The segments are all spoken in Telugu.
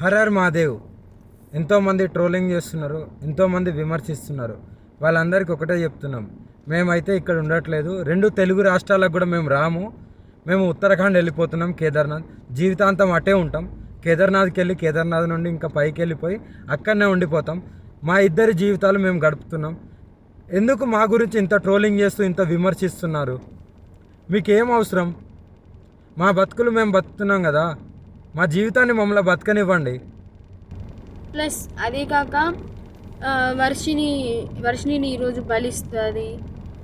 Her her Mahadev. ఎంతోమంది ట్రోలింగ్ చేస్తున్నారు, ఎంతోమంది విమర్శిస్తున్నారు. వాళ్ళందరికీ ఒకటే చెప్తున్నాం, మేమైతే ఇక్కడ ఉండట్లేదు. 2 తెలుగు రాష్ట్రాలకు కూడా మేము రాము. మేము ఉత్తరాఖండ్ వెళ్ళిపోతున్నాం, కేదార్నాథ్. జీవితాంతం అటే ఉంటాం. కేదార్నాథ్కి వెళ్ళి కేదార్నాథ్ నుండి ఇంకా పైకి వెళ్ళిపోయి అక్కడనే ఉండిపోతాం. మా ఇద్దరి జీవితాలు మేము గడుపుతున్నాం. ఎందుకు మా గురించి ఇంత ట్రోలింగ్ చేస్తూ ఇంత విమర్శిస్తున్నారు? మీకేం అవసరం? మా బతుకులు మేము బతుకుతున్నాం కదా, మా జీవితాన్ని మమ్మల్ని బతకనివ్వండి. ప్లస్ అదే కాక వర్షిని ఈరోజు బలిస్తుంది,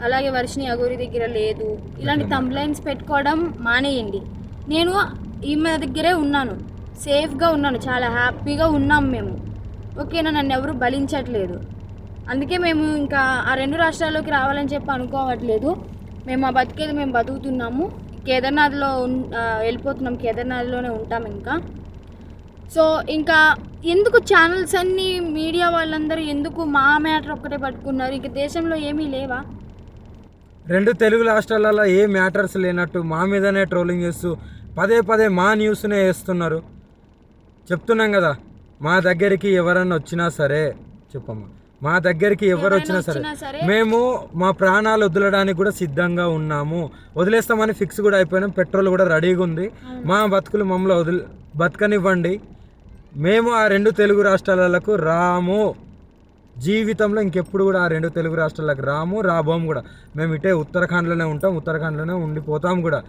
అలాగే వర్షిని అగోరి దగ్గర లేదు, ఇలాంటి కంప్లైంట్స్ పెట్టుకోవడం మానేయండి. నేను ఈమె దగ్గరే ఉన్నాను, సేఫ్గా ఉన్నాను, చాలా హ్యాపీగా ఉన్నాం మేము. ఓకేనా? నన్ను ఎవరు బలించట్లేదు. అందుకే మేము ఇంకా ఆ 2 రాష్ట్రాల్లోకి రావాలని చెప్పి అనుకోవట్లేదు. మేము ఆ బతికేది మేము బతుకుతున్నాము. కేదార్నాథ్లో వెళ్ళిపోతున్నాం, కేదార్నాథ్లోనే ఉంటాం ఇంకా. సో ఇంకా ఎందుకు ఛానల్స్ అన్నీ, మీడియా వాళ్ళందరూ ఎందుకు మా మ్యాటర్ ఒక్కటే పట్టుకున్నారు? ఇంక దేశంలో ఏమీ లేవా? 2 తెలుగు రాష్ట్రాలలో ఏ మ్యాటర్స్ లేనట్టు మా మీదనే ట్రోలింగ్ చేస్తూ పదే పదే మా న్యూస్నే వేస్తున్నారు. చెప్తున్నాం కదా, మా దగ్గరికి ఎవరన్నా వచ్చినా సరే, చెప్పమ్మా, మా దగ్గరికి ఎవరు వచ్చినా సరే మేము మా ప్రాణాలు వదలడానికి కూడా సిద్ధంగా ఉన్నాము. వదిలేస్తామని ఫిక్స్ కూడా అయిపోయినాం. పెట్రోల్ కూడా రెడీగా ఉంది. మా బతుకులు మమ్మల్ని బతకనివ్వండి. మేము ఆ 2 తెలుగు రాష్ట్రాలకు రాము. జీవితంలో ఇంకెప్పుడు కూడా ఆ 2 తెలుగు రాష్ట్రాలకు రాము, రాబోము కూడా. మేము ఇటే ఉత్తరాఖండ్లోనే ఉంటాం, ఉత్తరాఖండ్లోనే ఉండిపోతాం కూడా.